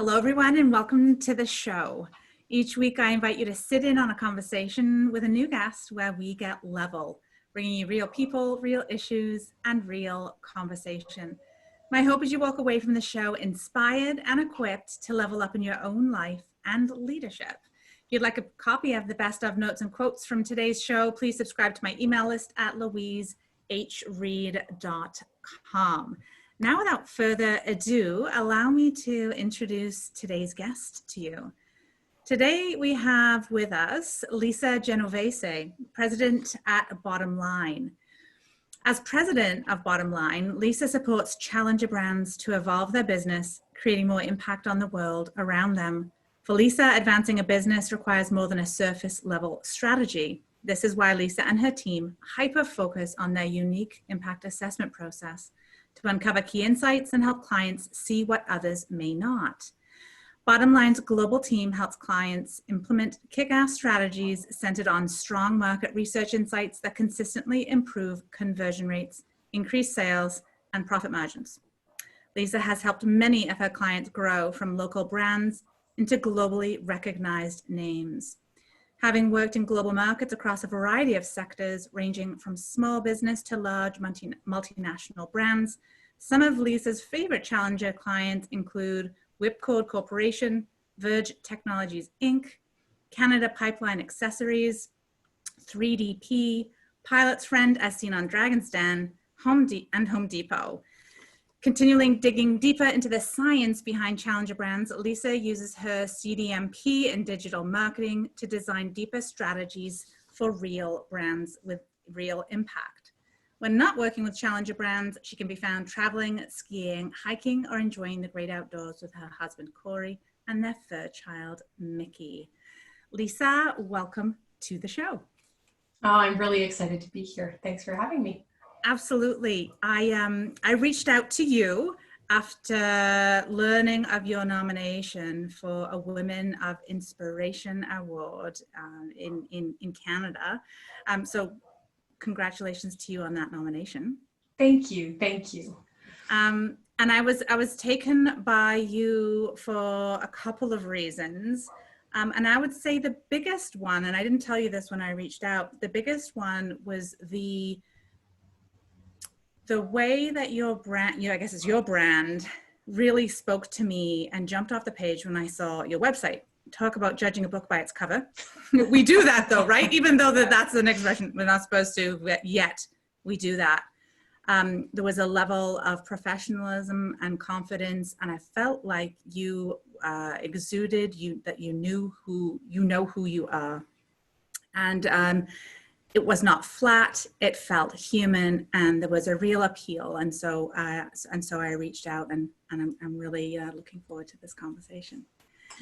Hello, everyone, and welcome to the show. Each week, I invite you to sit in on a conversation with a new guest where we get level, bringing you real people, real issues, and real conversation. My hope is you walk away from the show inspired and equipped to level up in your own life and leadership. If you'd like a copy of the best of notes and quotes from today's show, please subscribe to my email list at louisehreed.com. Now, without further ado, allow me to introduce today's guest to you. Today, we have with us Lisa Genovese, President at BottomLine. As President of BottomLine, Lisa supports challenger brands to evolve their business, creating more impact on the world around them. For Lisa, advancing a business requires more than a surface-level strategy. This is why Lisa and her team hyper-focus on their unique impact assessment process to uncover key insights and help clients see what others may not. BottomLine's global team helps clients implement kick-ass strategies centered on strong market research insights that consistently improve conversion rates, increase sales, and profit margins. Lisa has helped many of her clients grow from local brands into globally recognized names. Having worked in global markets across a variety of sectors, ranging from small business to large multinational brands, some of Lisa's favorite challenger clients include Whipcord Corporation, Verge Technologies, Inc., Canada Pipeline Accessories, 3DP, PilotsFriend, as seen on Dragon's Den, Home Depot. Continuing digging deeper into the science behind challenger brands, Lisa uses her CDMP in digital marketing to design deeper strategies for real brands with real impact. When not working with challenger brands, she can be found traveling, skiing, hiking, or enjoying the great outdoors with her husband, Corey, and their fur child, Mickey. Lisa, welcome to the show. Oh, I'm really excited to be here. Thanks for having me. Absolutely. I reached out to you after learning of your nomination for a Women of Inspiration Award in Canada. So congratulations to you on that nomination. Thank you. Thank you. And I was taken by you for a couple of reasons. And I would say the biggest one, and I didn't tell you this when I reached out, the biggest one was the way that your brand, I guess it's your brand, really spoke to me and jumped off the page when I saw your website. Talk about judging a book by its cover. We do that though, right? Even though that's an expression we're not supposed to, yet we do that. There was a level of professionalism and confidence, and I felt like you exuded that you know who you are. And it was not flat, it felt human, and there was a real appeal. And so I reached out, and I'm really looking forward to this conversation.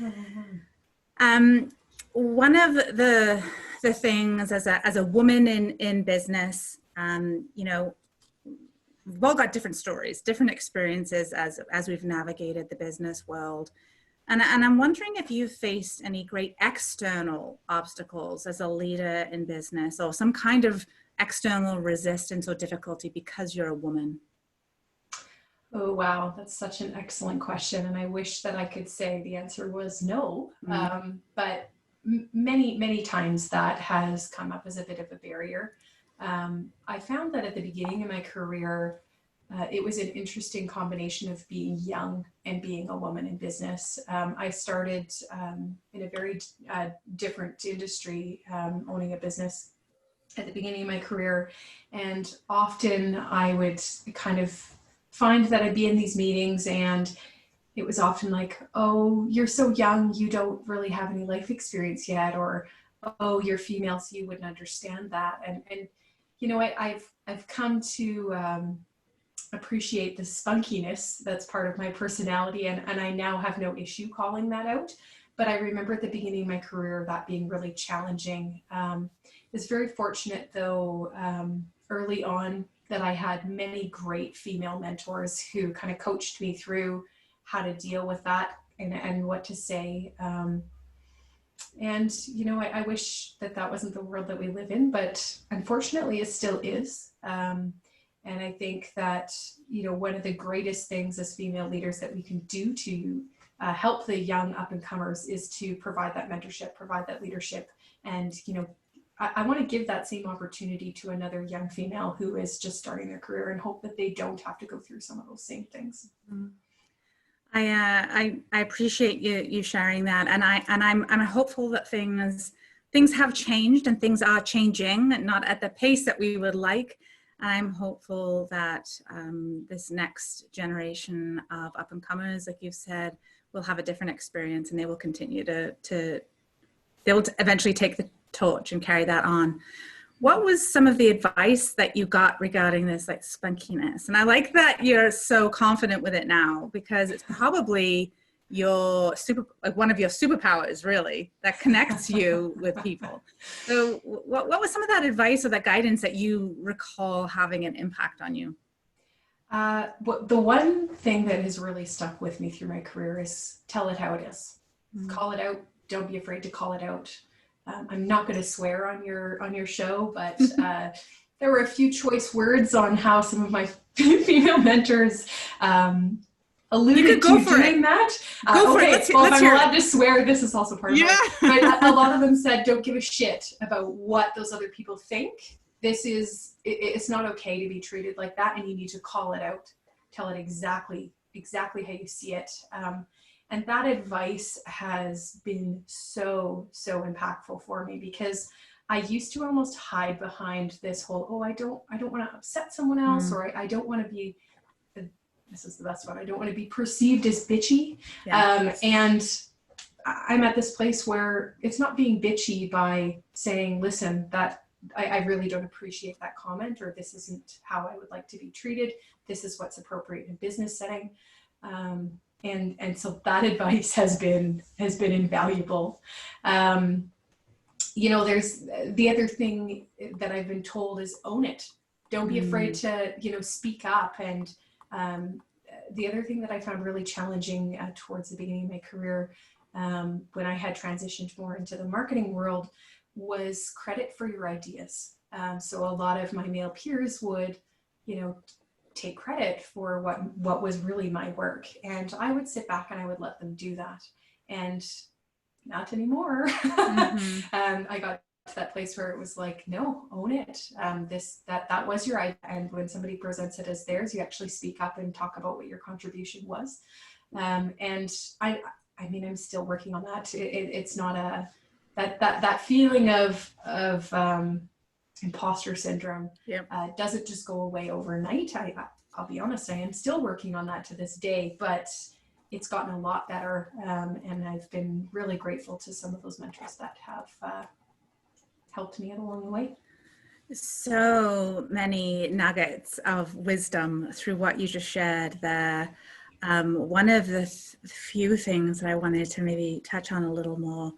Mm-hmm. One of the things as a woman in business, you know, we've all got different stories, different experiences as we've navigated the business world. And I'm wondering if you've faced any great external obstacles as a leader in business, or some kind of external resistance or difficulty because you're a woman. Oh, wow. That's such an excellent question. And I wish that I could say the answer was no. But many, many times that has come up as a bit of a barrier. I found that at the beginning of my career, it was an interesting combination of being young and being a woman in business. I started in a very different industry, owning a business at the beginning of my career. And often I would kind of find that I'd be in these meetings and it was often like, oh, you're so young, you don't really have any life experience yet, or, oh, you're female, so you wouldn't understand that. And you know, I've come to appreciate the spunkiness that's part of my personality, and I now have no issue calling that out. But I remember at the beginning of my career that being really challenging. I was very fortunate though, early on, that I had many great female mentors who kind of coached me through how to deal with that and what to say. And, you know, I wish that wasn't the world that we live in, but unfortunately it still is. And I think that, you know, one of the greatest things as female leaders that we can do to help the young up and comers is to provide that mentorship, provide that leadership. And, I want to give that same opportunity to another young female who is just starting their career and hope that they don't have to go through some of those same things. I appreciate you sharing that, and I'm hopeful that things have changed and things are changing, not at the pace that we would like. I'm hopeful that this next generation of up and comers, like you've said, will have a different experience, and they will continue they will eventually take the torch and carry that on. What was some of the advice that you got regarding this, like, spunkiness? And I like that you're so confident with it now, because it's probably one of your superpowers, really, that connects you with people. So what was some of that advice or that guidance that you recall having an impact on you? The one thing that has really stuck with me through my career is tell it how it is. Call it out. Don't be afraid to call it out. I'm not going to swear on your show, but there were a few choice words on how some of my female mentors alluded to doing that. Go for it. If I'm allowed to swear, this is also part of it. But a lot of them said, don't give a shit about what those other people think. It's not okay to be treated like that, and you need to call it out. Tell it exactly how you see it. And that advice has been so impactful for me, because I used to almost hide behind this whole, I don't want to upset someone else, or I don't want to be, this is the best one, I don't want to be perceived as bitchy. And I'm at this place where it's not being bitchy by saying, listen, that I really don't appreciate that comment, or this isn't how I would like to be treated. This is what's appropriate in a business setting. And so that advice has been invaluable. There's the other thing that I've been told is own it. Don't be afraid to, speak up. And the other thing that I found really challenging towards the beginning of my career, when I had transitioned more into the marketing world, was credit for your ideas. So a lot of my male peers would, take credit for what was really my work, and I would sit back and I would let them do that. And not anymore. I got to that place where it was like, no, own it. That was your idea, and when somebody presents it as theirs, you actually speak up and talk about what your contribution was. And I mean, I'm still working on that. It's not that feeling of imposter syndrome. Doesn't just go away overnight. I'll be honest, I am still working on that to this day, but it's gotten a lot better. And I've been really grateful to some of those mentors that have helped me along the way. So many nuggets of wisdom through what you just shared there. One of the few things that I wanted to maybe touch on a little more,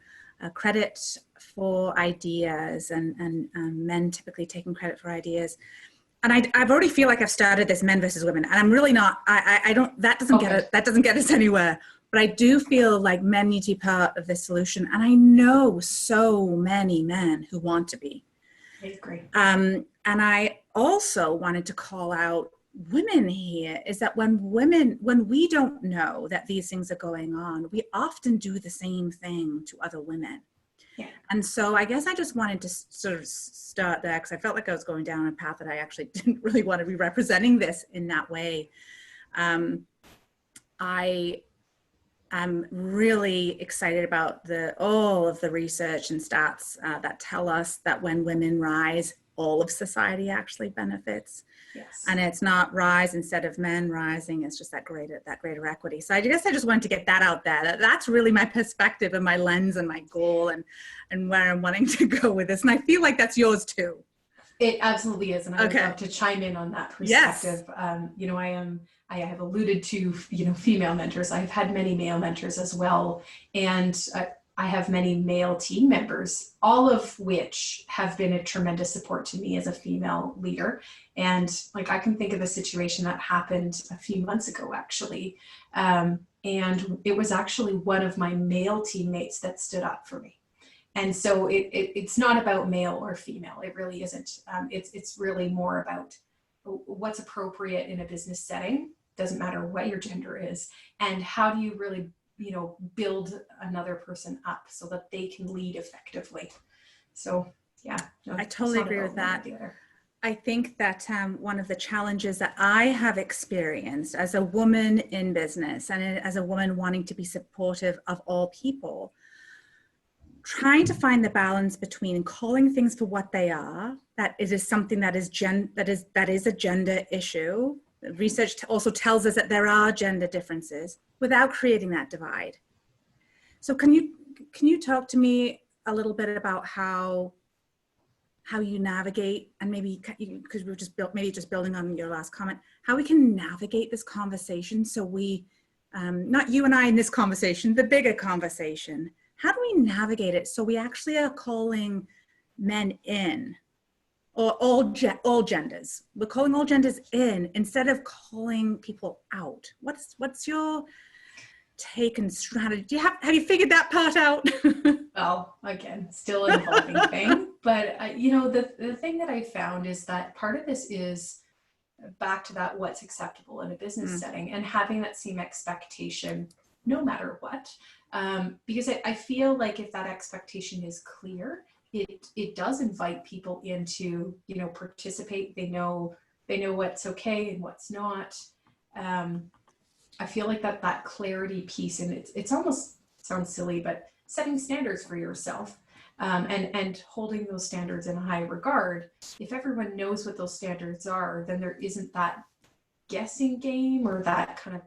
credit for ideas and men typically taking credit for ideas. And I've already feel like I've started this men versus women, and I'm really not, I don't, that doesn't get us anywhere. But I do feel like men need to be part of this solution. And I know so many men who want to be. I agree. And I also wanted to call out women here, is that when we don't know that these things are going on, we often do the same thing to other women. Yeah. And so I guess I just wanted to sort of start there, because I felt like I was going down a path that I actually didn't really want to be representing this in that way. I am really excited about all of the research and stats that tell us that when women rise, all of society actually benefits. Yes. And it's not rise instead of men rising, it's just that greater equity. So I guess I just wanted to get that out there. That's really my perspective and my lens and my goal and where I'm wanting to go with this. And I feel like that's yours too. It absolutely is. And I would love to chime in on that perspective. Yes. I have alluded to, female mentors. I've had many male mentors as well. And I have many male team members, all of which have been a tremendous support to me as a female leader. And like, I can think of a situation that happened a few months ago, actually. And it was actually one of my male teammates that stood up for me. And so it's not about male or female. It really isn't. It's really more about what's appropriate in a business setting. Doesn't matter what your gender is. And how do you really build another person up so that they can lead effectively. So yeah, no, I totally agree with that. I think that one of the challenges that I have experienced as a woman in business and as a woman wanting to be supportive of all people, trying to find the balance between calling things for what they are, that it is something that is a gender issue. Research also tells us that there are gender differences, without creating that divide. So can you talk to me a little bit about how you navigate, and maybe because we're just building on your last comment, how we can navigate this conversation so we, not you and I in this conversation, the bigger conversation, how do we navigate it so we actually are calling men in, or all genders? We're calling all genders in instead of calling people out. What's your take and strategy? Have you figured that part out? Well, again, still an evolving thing, but the thing that I found is that part of this is back to that what's acceptable in a business setting, and having that same expectation no matter what. Because I feel like if that expectation is clear, it does invite people in to, participate. They know what's okay and what's not. I feel like that clarity piece, and it's almost sounds silly, but setting standards for yourself, and holding those standards in high regard. If everyone knows what those standards are, then there isn't that guessing game or that kind of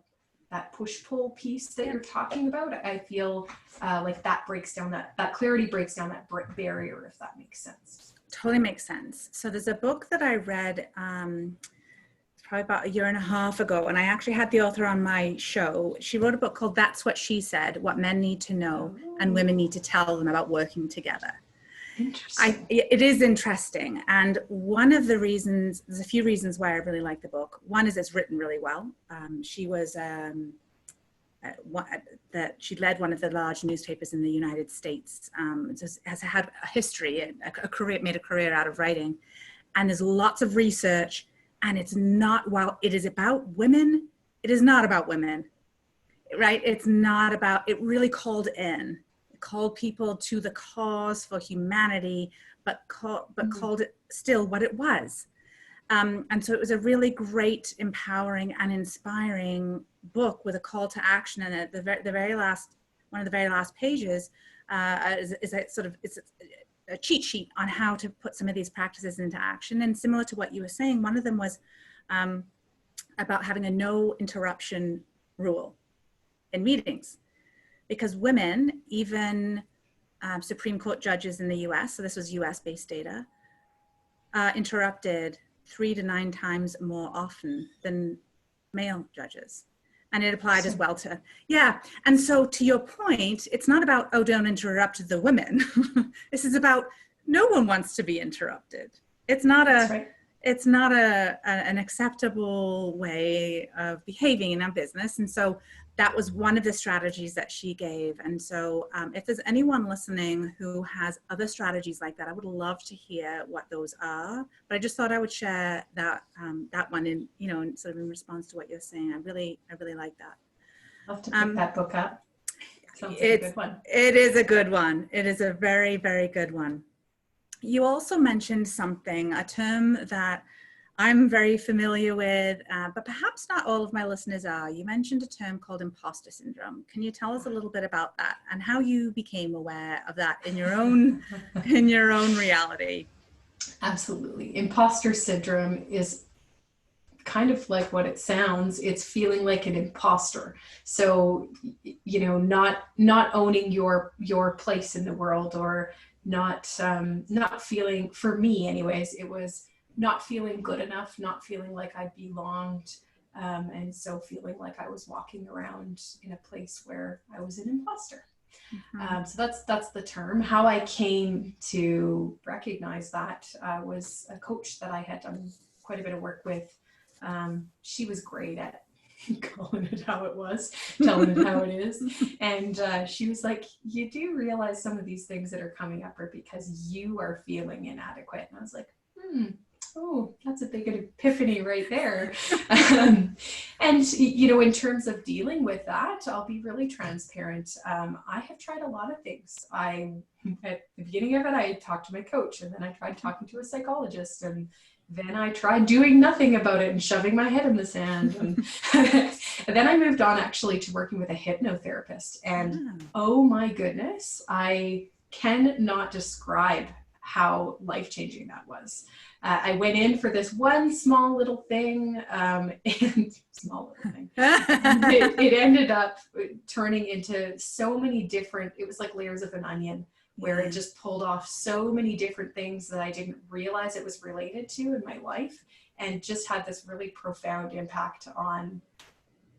that push-pull piece that you're talking about. I feel like that breaks down that clarity breaks down that barrier, if that makes sense. Totally makes sense. So there's a book that I read probably about a year and a half ago, and I actually had the author on my show. She wrote a book called That's What She Said, What Men Need to Know and Women Need to Tell Them About Working Together. Interesting. It is interesting. And one of the reasons, there's a few reasons why I really like the book. One is it's written really well. She was, she led one of the large newspapers in the United States, has had a history, a career, made a career out of writing. And there's lots of research, and it's not, while it is about women, it is not about women, right? It's not about, it really called people to the cause for humanity, but called it still what it was. And so it was a really great, empowering and inspiring book with a call to action. And at the very last, one of the very last pages is a sort of, it's a cheat sheet on how to put some of these practices into action. And similar to what you were saying, one of them was about having a no interruption rule in meetings. Because women, even Supreme Court judges in the US, so this was US-based data, interrupted 3 to 9 times more often than male judges. And it applied as well to, And so to your point, it's not about, oh, don't interrupt the women. This is about no one wants to be interrupted. It's not it's not an acceptable way of behaving in our business. And so that was one of the strategies that she gave. And so if there's anyone listening who has other strategies like that, I would love to hear what those are. But I just thought I would share that that one in, sort of in response to what you're saying. I really like that. I'll have to pick that book up. Sounds like a good one. It is a good one. It is a very, very good one. You also mentioned something, a term that I'm very familiar with, but perhaps not all of my listeners are. You mentioned a term called imposter syndrome. Can you tell us a little bit about that and how you became aware of that in your own reality? Absolutely. Imposter syndrome is kind of like what it sounds. It's feeling like an imposter. So, not owning your place in the world, or not feeling, for me anyways, it was not feeling good enough, not feeling like I belonged, and so feeling like I was walking around in a place where I was an imposter. Mm-hmm. So that's the term. How I came to recognize that was a coach that I had done quite a bit of work with. She was great at calling it how it was, telling it how it is. And she was like, you do realize some of these things that are coming up are because you are feeling inadequate. And I was like, Oh, that's a big epiphany right there. And, in terms of dealing with that, I'll be really transparent. I have tried a lot of things. At the beginning of it, I talked to my coach, and then I tried talking to a psychologist, and then I tried doing nothing about it and shoving my head in the sand. And, and then I moved on actually to working with a hypnotherapist. And oh my goodness, I cannot describe how life-changing that was. I went in for this one small little thing, and it ended up turning into so many different, it was like layers of an onion, where it just pulled off so many different things that I didn't realize it was related to in my life, and just had this really profound impact on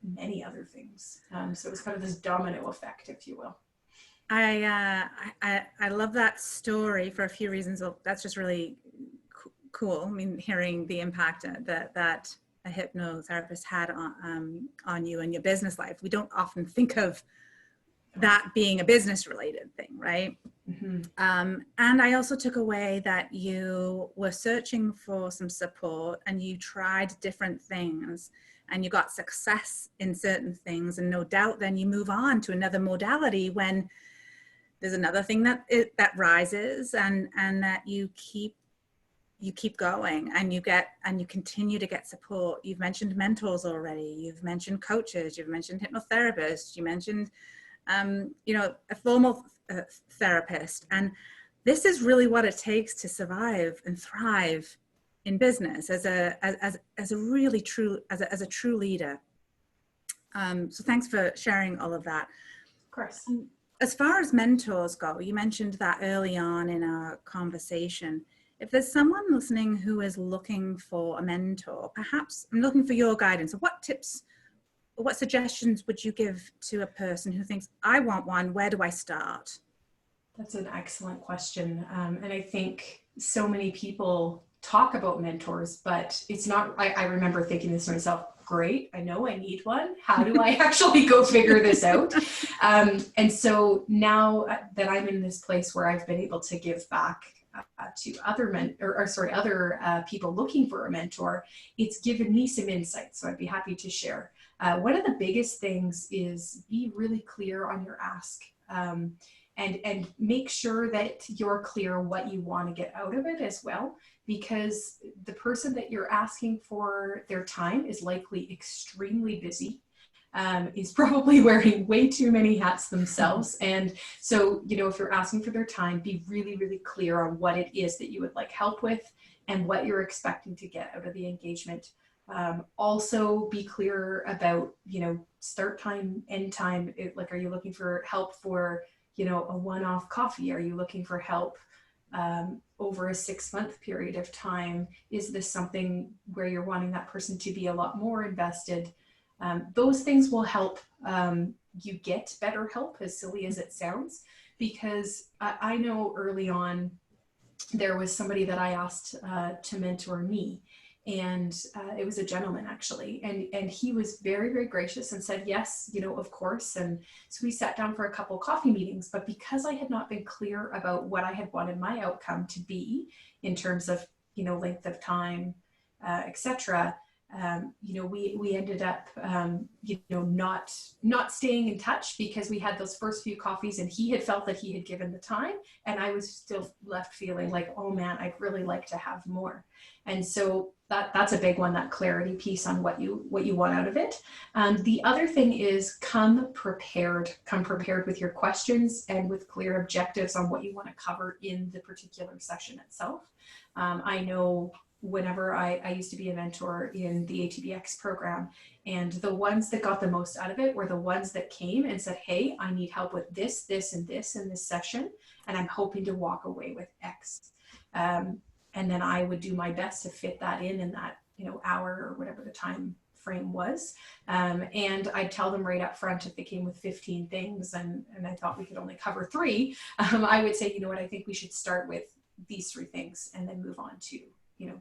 many other things. So it was kind of this domino effect, if you will. I love that story for a few reasons. Well, that's just really cool. I mean, hearing the impact that a hypnotherapist had on you and your business life. We don't often think of that being a business related thing, right? Mm-hmm. And I also took away that you were searching for some support, and you tried different things, and you got success in certain things, and no doubt then you move on to another modality when there's another thing that rises, and that you keep going, and you continue to get support. You've mentioned mentors already. You've mentioned coaches. You've mentioned hypnotherapists. You mentioned, a formal therapist. And this is really what it takes to survive and thrive in business as a true leader. So thanks for sharing all of that. Of course. As far as mentors go, you mentioned that early on in our conversation. If there's someone listening who is looking for a mentor, perhaps I'm looking for your guidance. What tips, what suggestions would you give to a person who thinks, I want one, where do I start? That's an excellent question. And I think so many people talk about mentors, but it's not, I remember thinking this to myself, great, I know I need one. How do I actually go figure this out? And so now that I'm in this place where I've been able to give back to other people looking for a mentor, it's given me some insights. So I'd be happy to share. One of the biggest things is be really clear on your ask, and make sure that you're clear what you want to get out of it as well, because the person that you're asking for their time is likely extremely busy, is probably wearing way too many hats themselves. And so, if you're asking for their time, be really, really clear on what it is that you would like help with and what you're expecting to get out of the engagement. Also be clear about, start time, end time. Are you looking for help for, a one-off coffee? Are you looking for help over a 6-month period of time? Is this something where you're wanting that person to be a lot more invested? Those things will help you get better help, as silly as it sounds, because I know early on there was somebody that I asked to mentor me, and it was a gentleman actually, and he was very, very gracious and said yes, of course. And so we sat down for a couple coffee meetings, but because I had not been clear about what I had wanted my outcome to be in terms of length of time, etc., we ended up not staying in touch, because we had those first few coffees and he had felt that he had given the time, and I was still left feeling like, oh man, I'd really like to have more. And so that's a big one, that clarity piece on what you want out of it. The other thing is come prepared with your questions and with clear objectives on what you want to cover in the particular session itself. I know whenever I used to be a mentor in the ATBX program, and the ones that got the most out of it were the ones that came and said, hey, I need help with this, this, and this in this session, and I'm hoping to walk away with X. And then I would do my best to fit that in that, hour or whatever the time frame was. And I'd tell them right up front, if they came with 15 things and I thought we could only cover 3, I would say, I think we should start with these 3 things and then move on to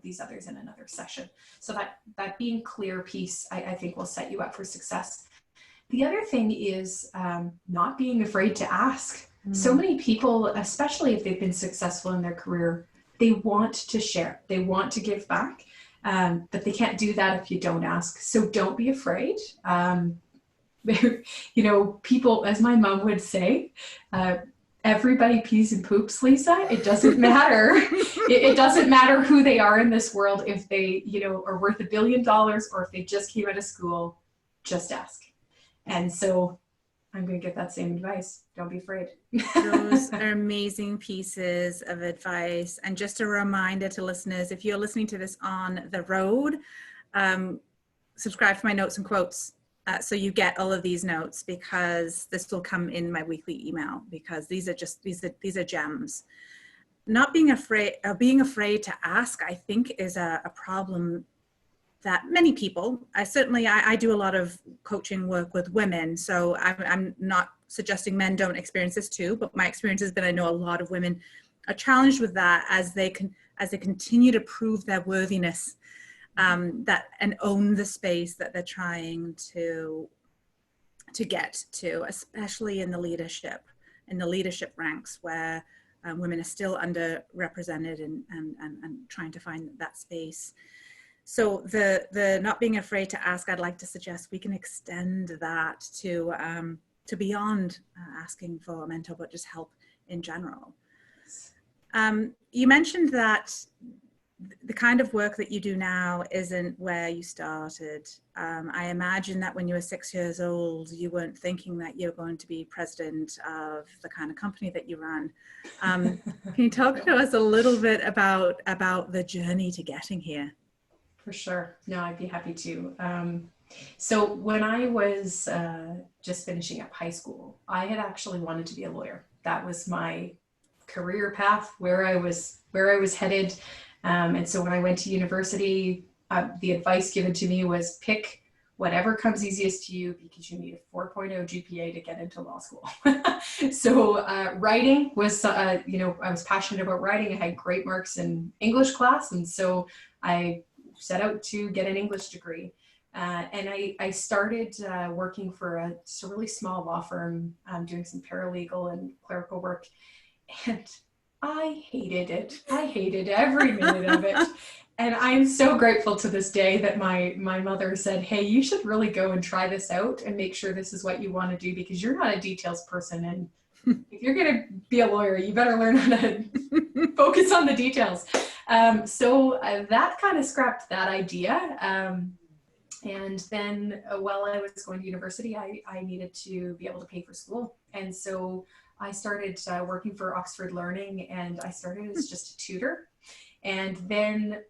these others in another session. So that being clear piece, I think will set you up for success. The other thing is not being afraid to ask. So many people, especially if they've been successful in their career, they want to share, they want to give back, but they can't do that if you don't ask. So don't be afraid. You know, people, as my mom would say, everybody pees and poops, Lisa. It doesn't matter. It doesn't matter who they are in this world. If they, you know, are worth $1 billion or if they just came out of school, just ask. And so I'm going to give that same advice. Don't be afraid. Those are amazing pieces of advice. And just a reminder to listeners, if you're listening to this on the road, subscribe to my notes and quotes. So you get all of these notes, because this will come in my weekly email, because these are gems. Not being afraid, being afraid to ask, I think, is a problem that many people, I do a lot of coaching work with women, so I'm not suggesting men don't experience this too, but my experience has been, I know a lot of women are challenged with that as they continue to prove their worthiness, and own the space that they're trying to get to, especially in the leadership ranks, where women are still underrepresented and trying to find that space. So the not being afraid to ask, I'd like to suggest we can extend that to beyond asking for a mentor, but just help in general. You mentioned that the kind of work that you do now isn't where you started. I imagine that when you were 6 years old, you weren't thinking that you're going to be president of the kind of company that you run. Can you talk to us a little bit about the journey to getting here? For sure. No, I'd be happy to. So when I was just finishing up high school, I had actually wanted to be a lawyer. That was my career path, where I was headed. And so when I went to university, the advice given to me was pick whatever comes easiest to you, because you need a 4.0 GPA to get into law school. So writing was, I was passionate about writing. I had great marks in English class. And so I set out to get an English degree. And I started working for a really small law firm, doing some paralegal and clerical work. And I hated it. I hated every minute of it. And I'm so grateful to this day that my mother said, hey, you should really go and try this out and make sure this is what you want to do, because you're not a details person. And if you're going to be a lawyer, you better learn how to focus on the details. So that kind of scrapped that idea. And then while I was going to university, I needed to be able to pay for school. And so I started working for Oxford Learning, and I started as just a tutor. And then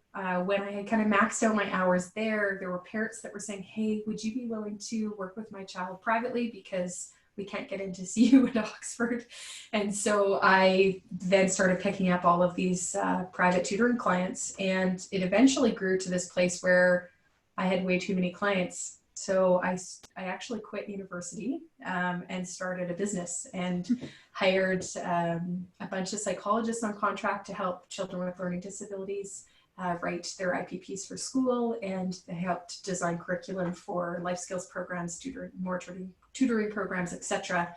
when I had kind of maxed out my hours there were parents that were saying, hey, would you be willing to work with my child privately, because we can't get in to see you at Oxford. And so I then started picking up all of these private tutoring clients, and it eventually grew to this place where I had way too many clients. So I actually quit university and started a business, and hired a bunch of psychologists on contract to help children with learning disabilities write their IPPs for school, and they helped design curriculum for life skills programs, tutoring programs, etc.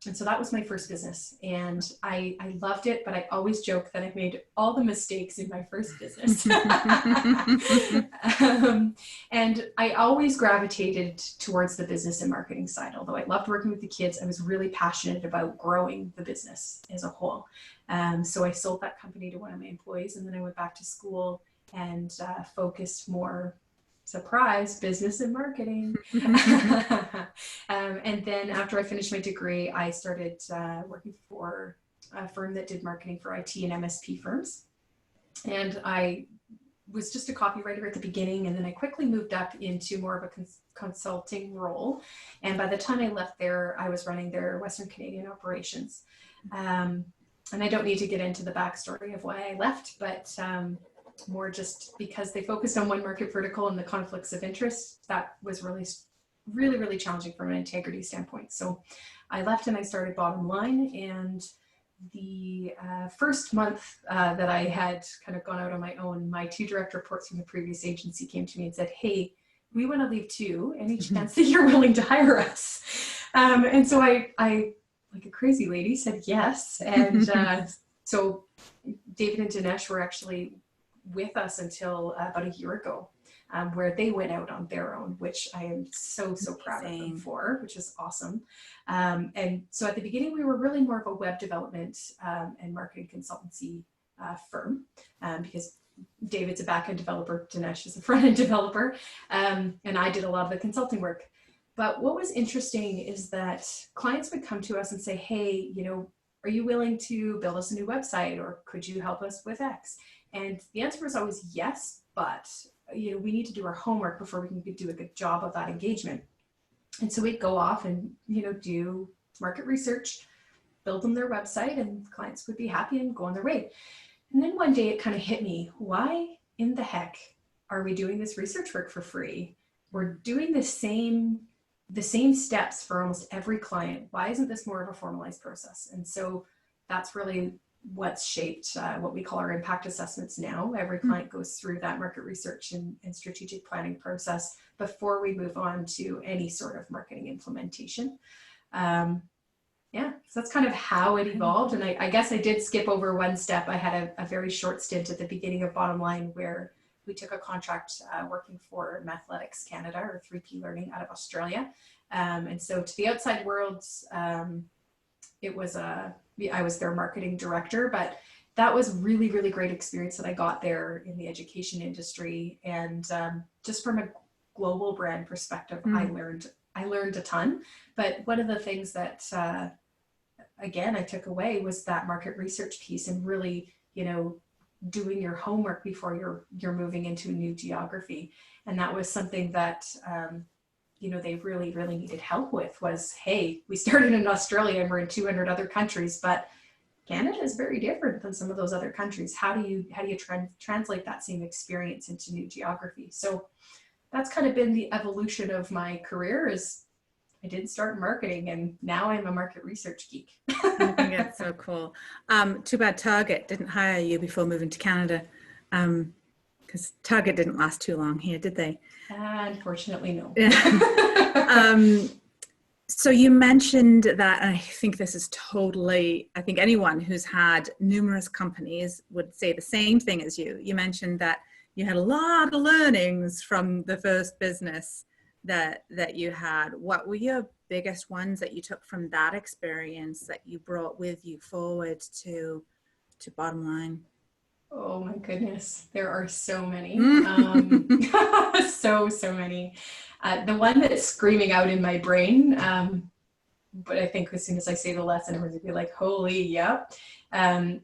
And so that was my first business, and I loved it, but I always joke that I made all the mistakes in my first business. And I always gravitated towards the business and marketing side. Although I loved working with the kids, I was really passionate about growing the business as a whole. So I sold that company to one of my employees, and then I went back to school and focused more, surprise, business and marketing. And then after I finished my degree, I started working for a firm that did marketing for IT and MSP firms. And I was just a copywriter at the beginning, and then I quickly moved up into more of a consulting role. And by the time I left there, I was running their Western Canadian operations. And I don't need to get into the backstory of why I left, but more just because they focused on one market vertical and the conflicts of interest. That was really challenging from an integrity standpoint. So I left and I started BottomLine, and the first month that I had kind of gone out on my own, my 2 direct reports from the previous agency came to me and said, hey, we want to leave too. Any chance that you're willing to hire us? And so I like a crazy lady, said yes. And so David and Dinesh were actually with us until about a year ago, where they went out on their own, which I am so proud of them for, which is awesome. And so at the beginning, we were really more of a web development and marketing consultancy firm, because David's a back-end developer, Dinesh is a front-end developer, and I did a lot of the consulting work. But what was interesting is that clients would come to us and say, hey, are you willing to build us a new website, or could you help us with X? And the answer was always yes, but we need to do our homework before we can do a good job of that engagement. And so we'd go off and do market research, build them their website, and clients would be happy and go on their way. And then one day it kind of hit me, why in the heck are we doing this research work for free? We're doing the same steps for almost every client. Why isn't this more of a formalized process? And so that's really what's shaped what we call our impact assessments now. Every client goes through that market research and strategic planning process before we move on to any sort of marketing implementation. So that's kind of how it evolved. And I guess I did skip over one step. I had a very short stint at the beginning of BottomLine where we took a contract working for Mathletics Canada, or 3P Learning, out of Australia. And so to the outside world, I was their marketing director, but that was really great experience that I got there in the education industry. And just from a global brand perspective, I learned a ton. But one of the things that, again, I took away was that market research piece, and really, doing your homework before you're moving into a new geography. And that was something that, they really needed help with. Was, hey, we started in Australia and we're in 200 other countries, but Canada is very different than some of those other countries. How do you translate that same experience into new geography? So that's kind of been the evolution of my career. Is I did start marketing, and now I'm a market research geek. I think it's so cool. Too bad Target didn't hire you before moving to Canada, because Target didn't last too long here, did they? Unfortunately, no. So you mentioned that, and I think this is totally, I think anyone who's had numerous companies would say the same thing as you. You mentioned that you had a lot of learnings from the first business that you had. What were your biggest ones that you took from that experience that you brought with you forward to BottomLine? Oh my goodness, there are so many. So many. The one that's screaming out in my brain, but I think as soon as I say the lesson, everyone's gonna be like, holy, yep. Our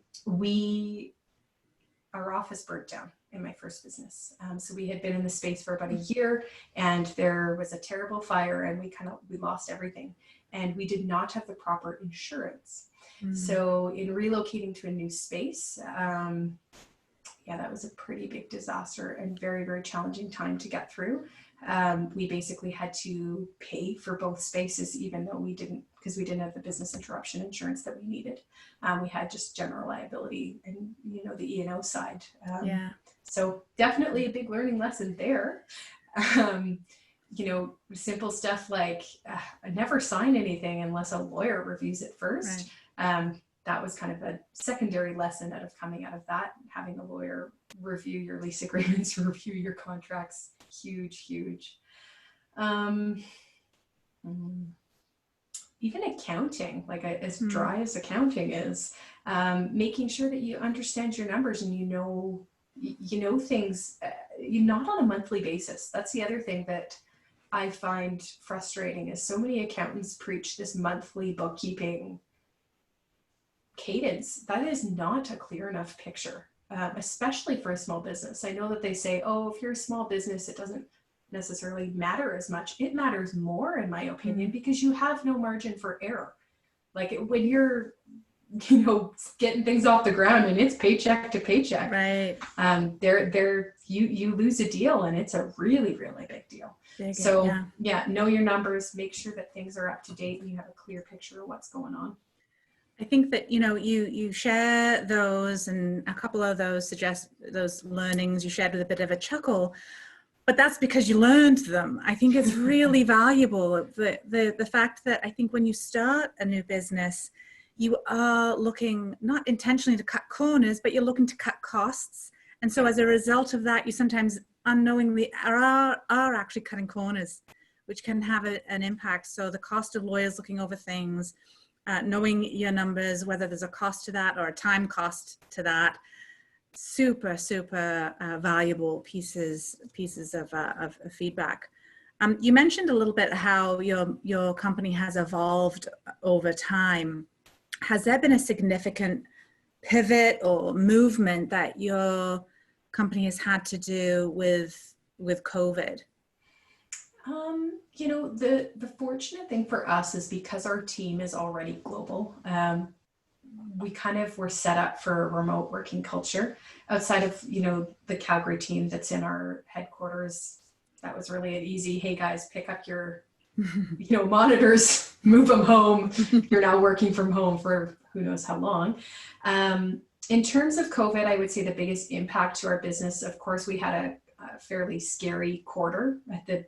office burnt down in my first business. So we had been in the space for about a year, and there was a terrible fire, and we lost everything, and we did not have the proper insurance. So in relocating to a new space, that was a pretty big disaster and very challenging time to get through. We basically had to pay for both spaces, even though because we didn't have the business interruption insurance that we needed. We had just general liability and the E&O side. So definitely a big learning lesson there. Simple stuff like never sign anything unless a lawyer reviews it first. Right. That was kind of a secondary lesson coming out of that. Having a lawyer review your lease agreements, review your contracts, huge. Even accounting, as dry as accounting is, making sure that you understand your numbers and you know things, not on a monthly basis. That's the other thing that I find frustrating, is so many accountants preach this monthly bookkeeping cadence. That is not a clear enough picture, especially for a small business. I know that they say, oh, if you're a small business, it doesn't necessarily matter as much. It matters more, in my opinion, because you have no margin for error. When you're getting things off the ground and it's paycheck to paycheck, right? You lose a deal, and it's a really big deal. Know your numbers, make sure that things are up to date and you have a clear picture of what's going on. I think that, you share those, and a couple of those those learnings you shared with a bit of a chuckle, but that's because you learned them. I think it's really valuable. The fact that I think when you start a new business, you are looking not intentionally to cut corners, but you're looking to cut costs. And so as a result of that, you sometimes unknowingly are actually cutting corners, which can have an impact. So the cost of lawyers looking over things, knowing your numbers, whether there's a cost to that or a time cost to that, super valuable pieces of feedback. You mentioned a little bit how your company has evolved over time. Has there been a significant pivot or movement that your company has had to do with COVID? You know, the fortunate thing for us is because our team is already global, we kind of were set up for a remote working culture outside of, you know, the Calgary team that's in our headquarters. That was really an easy, hey guys, pick up your, you know, monitors, move them home. You're now working from home for who knows how long. In terms of COVID, I would say the biggest impact to our business, of course, we had a fairly scary quarter at the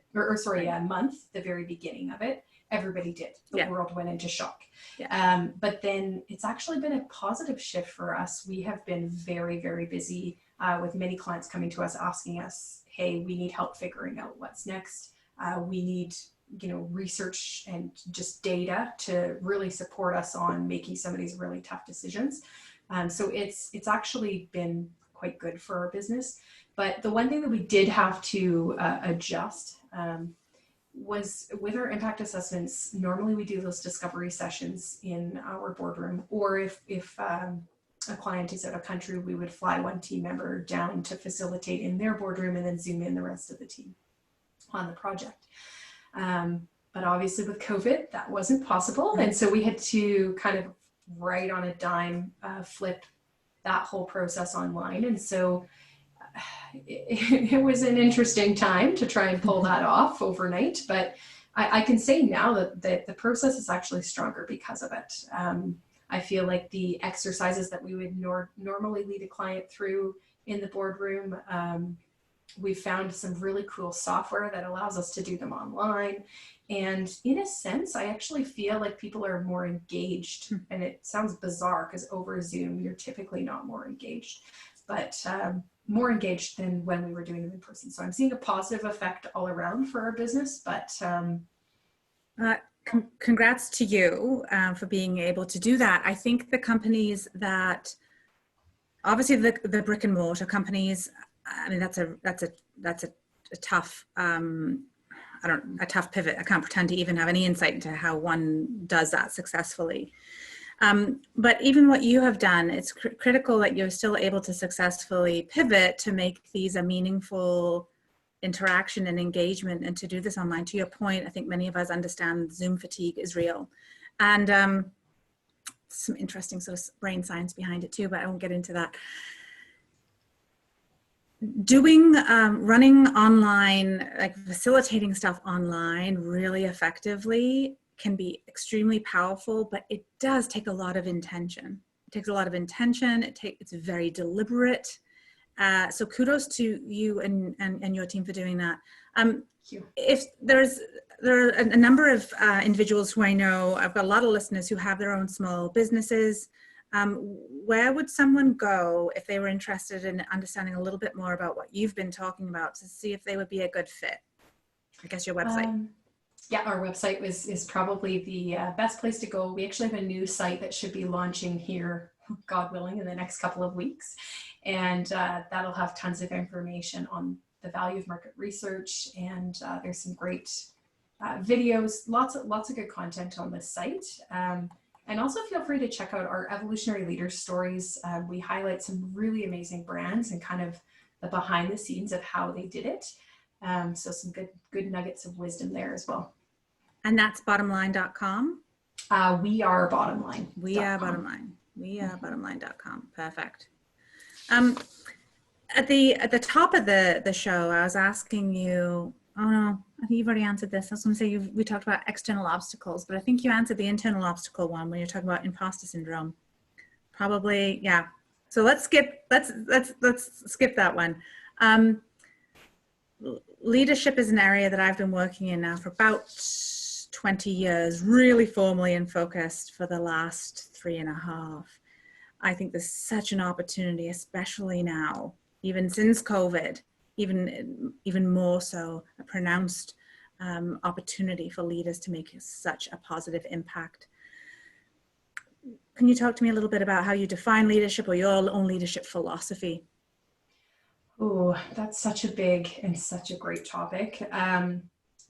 month, the very beginning of it. Everybody did. The world went into shock. But then it's actually been a positive shift for us. We have been very, very busy with many clients coming to us asking us, hey, we need help figuring out what's next. We need, you know, research and just data to really support us on making some of these really tough decisions. So it's actually been quite good for our business. But the one thing that we did have to adjust was with our impact assessments. Normally we do those discovery sessions in our boardroom, or if a client is out of country, we would fly one team member down to facilitate in their boardroom and then zoom in the rest of the team on the project. But obviously with COVID, that wasn't possible. And so we had to kind of right on a dime flip that whole process online. And so it was an interesting time to try and pull that off overnight, but I can say now that the process is actually stronger because of it. I feel like the exercises that we would normally lead a client through in the boardroom, we've found some really cool software that allows us to do them online. And in a sense, I actually feel like people are more engaged. And it sounds bizarre because over Zoom, you're typically not more engaged, but more engaged than when we were doing them in person. So I'm seeing a positive effect all around for our business, but congrats to you for being able to do that. I think the companies that, obviously the brick and mortar companies, I mean, that's a tough, a tough pivot. I can't pretend to even have any insight into how one does that successfully. But even what you have done, it's critical that you're still able to successfully pivot to make these a meaningful interaction and engagement, and to do this online. To your point, I think many of us understand Zoom fatigue is real, and some interesting sort of brain science behind it too, but I won't get into that. Doing, running online, like facilitating stuff online really effectively can be extremely powerful, but it does take a lot of intention. It takes a lot of intention. It's very deliberate. So kudos to you and your team for doing that. If there are a number of individuals who I know, I've got a lot of listeners who have their own small businesses. Where would someone go if they were interested in understanding a little bit more about what you've been talking about to see if they would be a good fit? I guess your website. Yeah, our website is probably the best place to go. We actually have a new site that should be launching here, God willing, in the next couple of weeks. And that'll have tons of information on the value of market research. And there's some great videos, lots of good content on this site. And also feel free to check out our evolutionary leaders stories. We highlight some really amazing brands and kind of the behind the scenes of how they did it. So some good nuggets of wisdom there as well. And that's bottomline.com? We are BottomLine. We are BottomLine. We are BottomLine.com. Perfect. At the top of the show, I was asking you, oh no, I think you've already answered this. I was going to say we talked about external obstacles, but I think you answered the internal obstacle one when you're talking about imposter syndrome. Probably, yeah. So let's skip that one. Leadership is an area that I've been working in now for about last 20 years, really formally and focused for the last 3.5. I think there's such an opportunity, especially now, even since COVID, even more so, a pronounced opportunity for leaders to make such a positive impact. Can you talk to me a little bit about how you define leadership or your own leadership philosophy? Oh, that's such a big and such a great topic.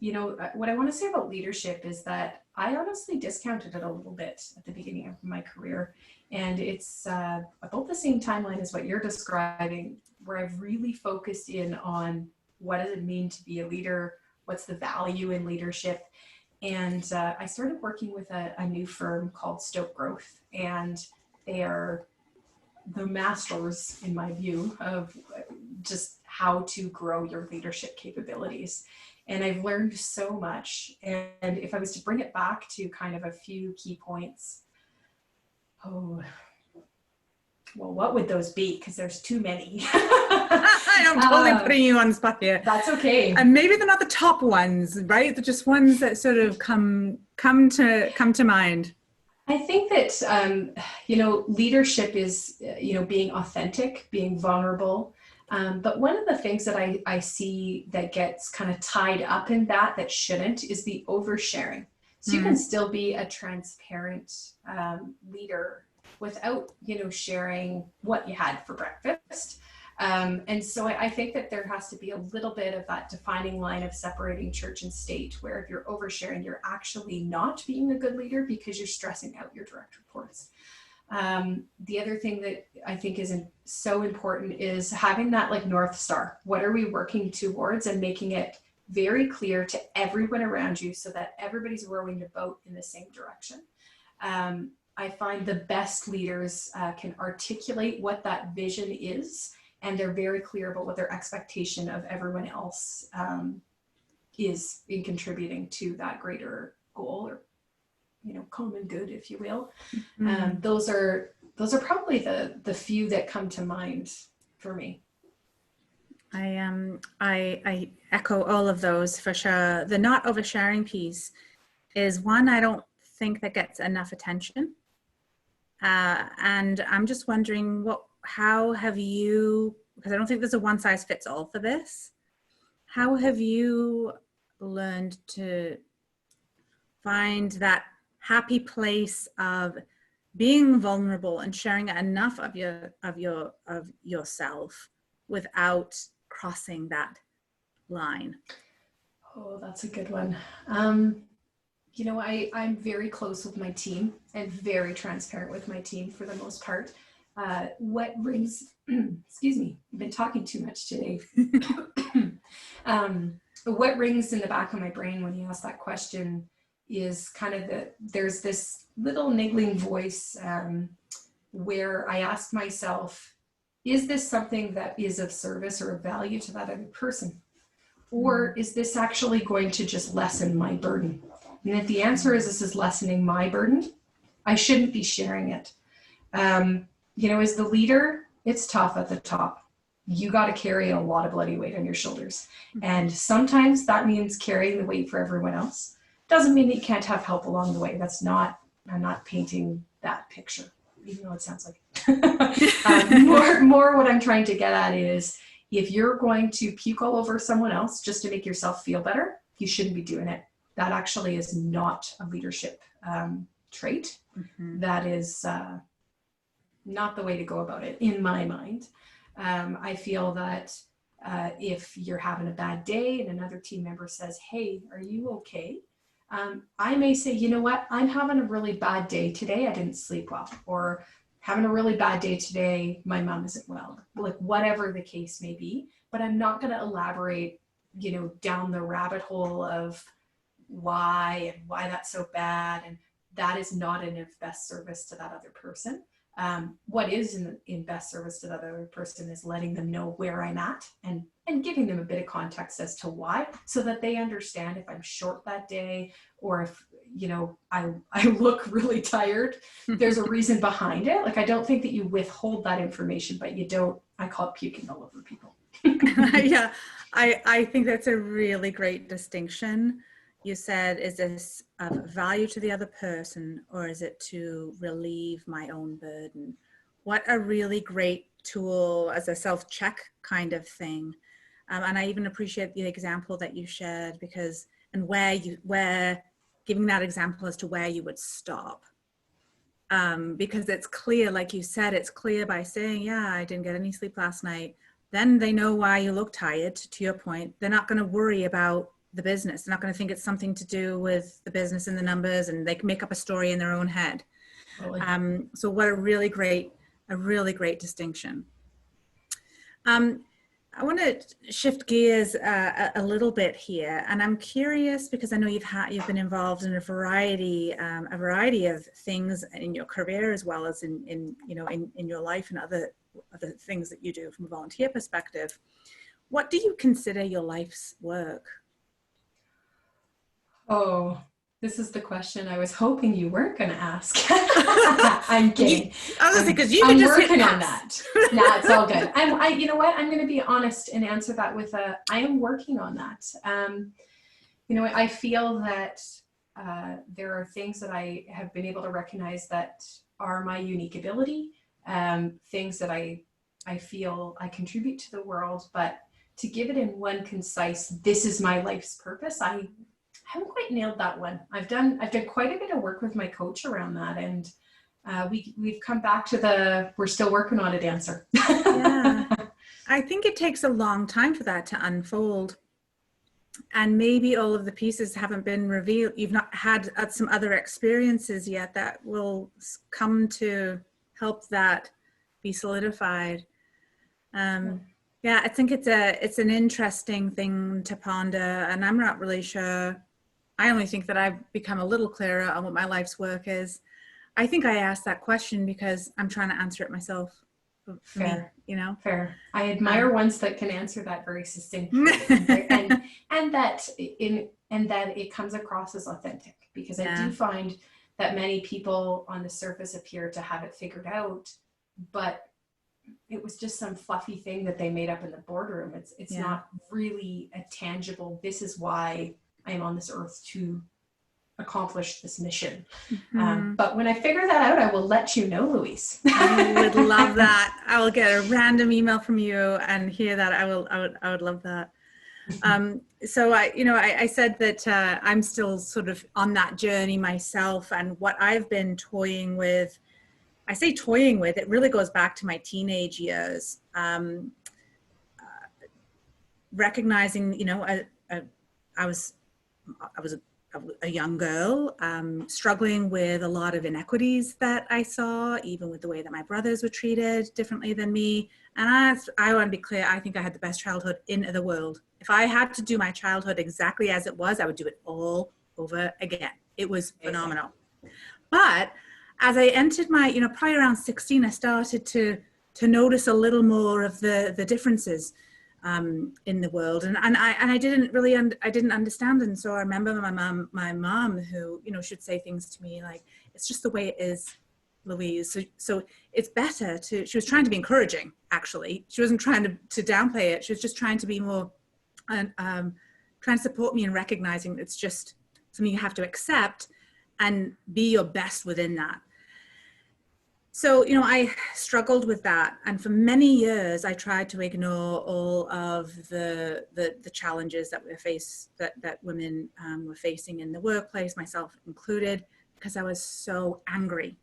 You know, what I want to say about leadership is that I honestly discounted it a little bit at the beginning of my career. And it's about the same timeline as what you're describing, where I've really focused in on what does it mean to be a leader? What's the value in leadership? And I started working with a new firm called Stoke Growth, and they are the masters, in my view, of just how to grow your leadership capabilities. And I've learned so much. And if I was to bring it back to kind of a few key points, well, what would those be? Because there's too many. I'm totally putting you on the spot here. That's okay. And maybe they're not the top ones, right? They're just ones that sort of come to mind. I think that, you know, leadership is, you know, being authentic, being vulnerable. But one of the things that I see that gets kind of tied up in that shouldn't is the oversharing. So you can still be a transparent leader without, you know, sharing what you had for breakfast. And so I think that there has to be a little bit of that defining line of separating church and state, where if you're oversharing, you're actually not being a good leader because you're stressing out your direct reports. The other thing that I think is so important is having that like North Star. What are we working towards, and making it very clear to everyone around you so that everybody's rowing the boat in the same direction. I find the best leaders can articulate what that vision is, and they're very clear about what their expectation of everyone else is in contributing to that greater goal, or, you know, common good, if you will. Those are probably the few that come to mind for me. I echo all of those for sure. The not oversharing piece is one I don't think that gets enough attention. And I'm just wondering how have you, because I don't think there's a one size fits all for this. How have you learned to find that happy place of being vulnerable and sharing enough of yourself without crossing that line? Oh, that's a good one. You know, I'm very close with my team and very transparent with my team for the most part. What rings, excuse me, I've been talking too much today. What rings in the back of my brain when you ask that question is kind of there's this little niggling voice where I ask myself, is this something that is of service or of value to that other person? Or is this actually going to just lessen my burden? And if the answer is this is lessening my burden, I shouldn't be sharing it. You know, as the leader, it's tough at the top. You got to carry a lot of bloody weight on your shoulders. And sometimes that means carrying the weight for everyone else. Doesn't mean that you can't have help along the way. I'm not painting that picture, even though it sounds like it. More what I'm trying to get at is, if you're going to puke all over someone else just to make yourself feel better, you shouldn't be doing it. That actually is not a leadership trait. That is not the way to go about it, in my mind. I feel that if you're having a bad day and another team member says, hey, are you okay? I may say, you know what, I'm having a really bad day today. I didn't sleep well, or having a really bad day today, my mom isn't well, like whatever the case may be. But I'm not going to elaborate, you know, down the rabbit hole of why that's so bad. And that is not in best service to that other person. What is in best service to that other person is letting them know where I'm at and giving them a bit of context as to why, so that they understand if I'm short that day, or if, you know, I look really tired, there's a reason behind it. Like, I don't think that you withhold that information, but you don't, I call it puking all over people. Yeah, I think that's a really great distinction. you said, is this of value to the other person, or is it to relieve my own burden? What a really great tool as a self-check kind of thing. And I even appreciate the example that you shared, because, and where giving that example as to where you would stop. Because it's clear, like you said, it's clear by saying, yeah, I didn't get any sleep last night. Then they know why you look tired, to your point. They're not going to worry about the business. They're not going to think it's something to do with the business and the numbers, and they can make up a story in their own head. Really? So what a really great distinction. I want to shift gears a little bit here, and I'm curious because I know you've been involved in a variety of things in your career, as well as in your life and other things that you do from a volunteer perspective. What do you consider your life's work? Oh, this is the question I was hoping you weren't going to ask. I'm kidding. I'm working on that. Nah, it's all good. You know what? I'm going to be honest and answer that with I am working on that. I feel that there are things that I have been able to recognize that are my unique ability, things that I feel I contribute to the world, but to give it in one concise, this is my life's purpose, I haven't quite nailed that one. I've done quite a bit of work with my coach around that, and we've come back to we're still working on it answer. Yeah, I think it takes a long time for that to unfold, and maybe all of the pieces haven't been revealed. You've not had some other experiences yet that will come to help that be solidified. Yeah, I think it's an interesting thing to ponder, and I'm not really sure. I only think that I've become a little clearer on what my life's work is. I think I asked that question because I'm trying to answer it myself. Fair. Me, Fair. I admire ones that can answer that very succinctly, and that it comes across as authentic, because I do find that many people on the surface appear to have it figured out, but it was just some fluffy thing that they made up in the boardroom. It's not really a tangible, this is why I am on this earth to accomplish this mission. Mm-hmm. But when I figure that out, I will let you know, Louise. I would love that. I will get a random email from you and hear that. I would love that. So I said that I'm still sort of on that journey myself, and what I've been toying with, I say toying with, it really goes back to my teenage years. Recognizing, I was a young girl, struggling with a lot of inequities that I saw, even with the way that my brothers were treated differently than me. And I want to be clear, I think I had the best childhood in the world. If I had to do my childhood exactly as it was, I would do it all over again. It was phenomenal. But as I entered my, probably around 16, I started to notice a little more of the differences in the world, and I didn't understand. And so I remember my mom who should say things to me like, it's just the way it is, Louise, so it's better to, she was trying to be encouraging, actually. She wasn't trying to downplay it. She was just trying to be more trying to support me in recognizing it's just something you have to accept and be your best within that. So, I struggled with that. And for many years, I tried to ignore all of the challenges that that women were facing in the workplace, myself included, because I was so angry.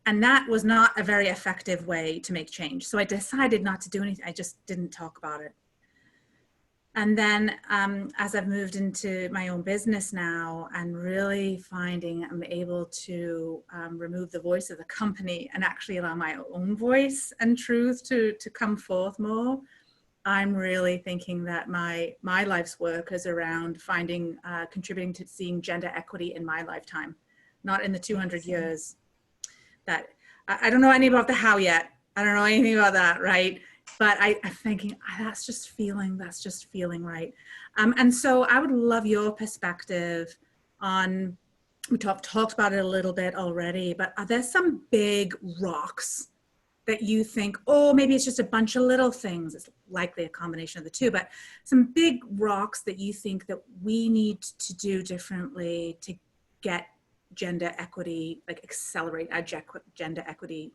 And that was not a very effective way to make change. So I decided not to do anything. I just didn't talk about it. And then as I've moved into my own business now and really finding I'm able to remove the voice of the company and actually allow my own voice and truth to come forth more, I'm really thinking that my life's work is around finding, contributing to seeing gender equity in my lifetime, not in the 200 years. That I don't know anything about the how yet. I don't know anything about that, right? But I'm thinking, that's just feeling right. And so I would love your perspective on, we talked about it a little bit already, but are there some big rocks that you think, oh, maybe it's just a bunch of little things. It's likely a combination of the two, but some big rocks that you think that we need to do differently to get gender equity, like accelerate our gender equity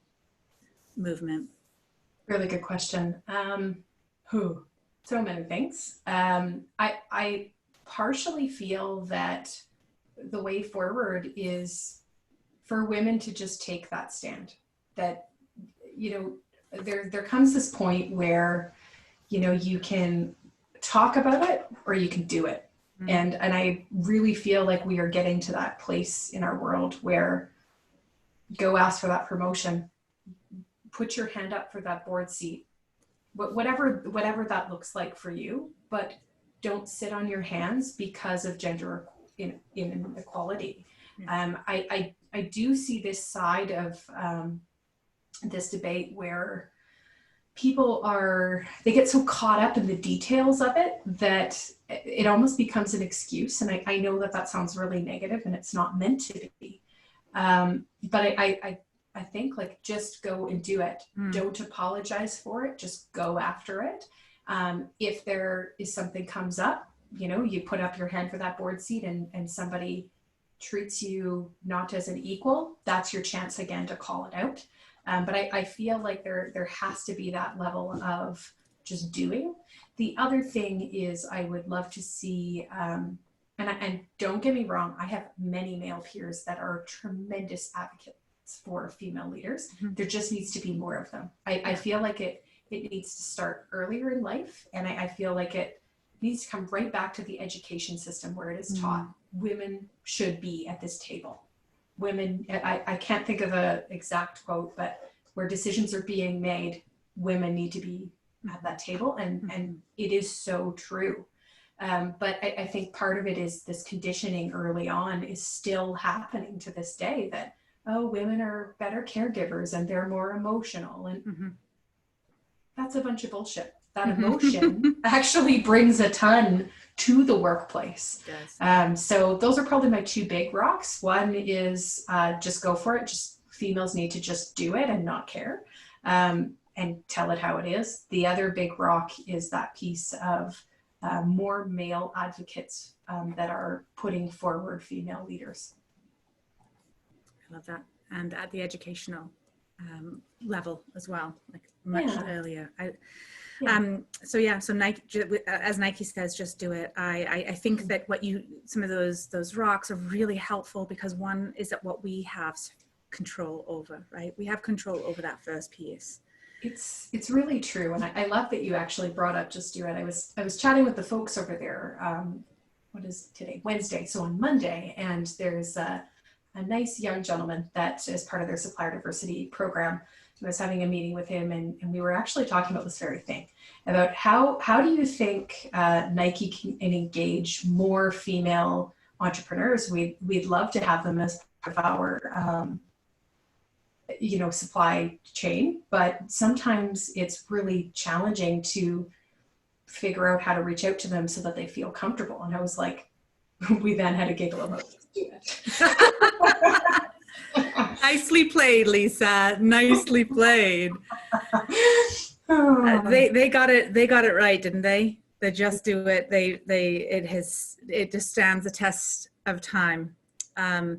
movement? Really good question. So many things. I partially feel that the way forward is for women to just take that stand. That, there comes this point where, you can talk about it or you can do it. And I really feel like we are getting to that place in our world where go ask for that promotion, put your hand up for that board seat, whatever that looks like for you, but don't sit on your hands because of gender inequality. I do see this side of this debate where people they get so caught up in the details of it that it almost becomes an excuse. And I know that sounds really negative and it's not meant to be. But I think, like, just go and do it. Don't apologize for it. Just go after it. If there is something comes up, you put up your hand for that board seat and somebody treats you not as an equal, that's your chance again to call it out. But I feel like there has to be that level of just doing. The other thing is I would love to see, and don't get me wrong, I have many male peers that are tremendous advocates for female leaders. There just needs to be more of them. I feel like it needs to start earlier in life, and I feel like it needs to come right back to the education system where it is taught women should be at this table. Women, I can't think of an exact quote, but where decisions are being made, women need to be at that table, and it is so true. But I think part of it is this conditioning early on is still happening to this day that, oh, women are better caregivers and they're more emotional. And that's a bunch of bullshit. That emotion actually brings a ton to the workplace. So those are probably my two big rocks. One is just go for it. Just females need to just do it and not care and tell it how it is. The other big rock is that piece of more male advocates that are putting forward female leaders. I love that. And at the educational level as well, like much earlier. So Nike, as Nike says, just do it. I think that some of those rocks are really helpful because one is that what we have control over, right? We have control over that first piece. It's really true. And I love that you actually brought up just do it. I was chatting with the folks over there. What is today? Wednesday. So on Monday, and there's a nice young gentleman that is part of their supplier diversity program. I was having a meeting with him and we were actually talking about this very thing, about how do you think Nike can engage more female entrepreneurs? We'd love to have them as part of our supply chain, but sometimes it's really challenging to figure out how to reach out to them so that they feel comfortable. And I was like, we then had a giggle about it. Nicely played, Lisa. Nicely played. They got it right, didn't they? They just do it. It just stands the test of time. I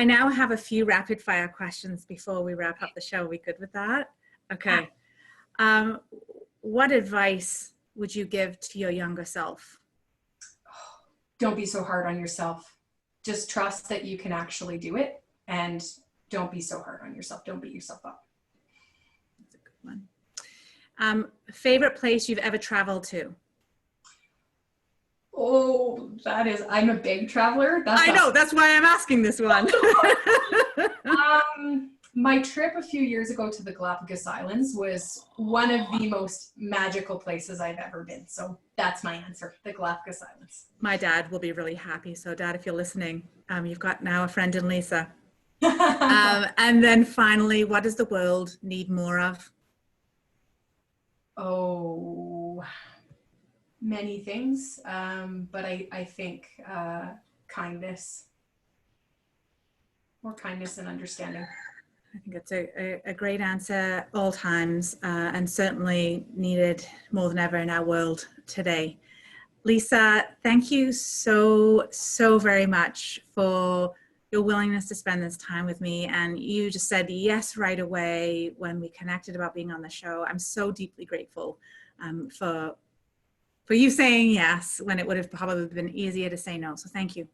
now have a few rapid fire questions before we wrap up the show. Are we good with that? Okay. What advice would you give to your younger self? Don't be so hard on yourself. Just trust that you can actually do it, and don't be so hard on yourself. Don't beat yourself up. That's a good one. Favorite place you've ever traveled to? Oh, I'm a big traveler. I know, that's why I'm asking this one. My trip a few years ago to the Galapagos Islands was one of the most magical places I've ever been. So that's my answer, the Galapagos Islands. My dad will be really happy. So Dad, if you're listening, you've got now a friend in Lisa. And then finally, what does the world need more of? Oh, many things. But I think kindness. More kindness and understanding. I think it's a great answer all times, and certainly needed more than ever in our world today. Lisa, thank you so very much for your willingness to spend this time with me. And you just said yes right away when we connected about being on the show. I'm so deeply grateful for you saying yes when it would have probably been easier to say no. So thank you.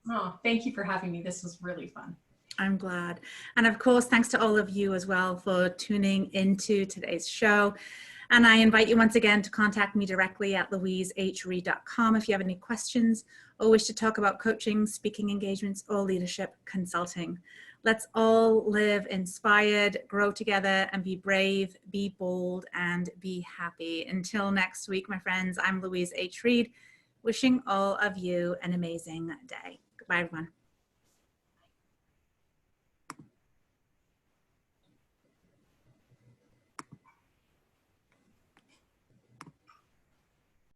Oh, thank you for having me. This was really fun. I'm glad. And of course, thanks to all of you as well for tuning into today's show. And I invite you once again to contact me directly at louisehreed.com if you have any questions or wish to talk about coaching, speaking engagements, or leadership consulting. Let's all live inspired, grow together, and be brave, be bold, and be happy. Until next week, my friends, I'm Louise H. Reed, wishing all of you an amazing day. Goodbye, everyone.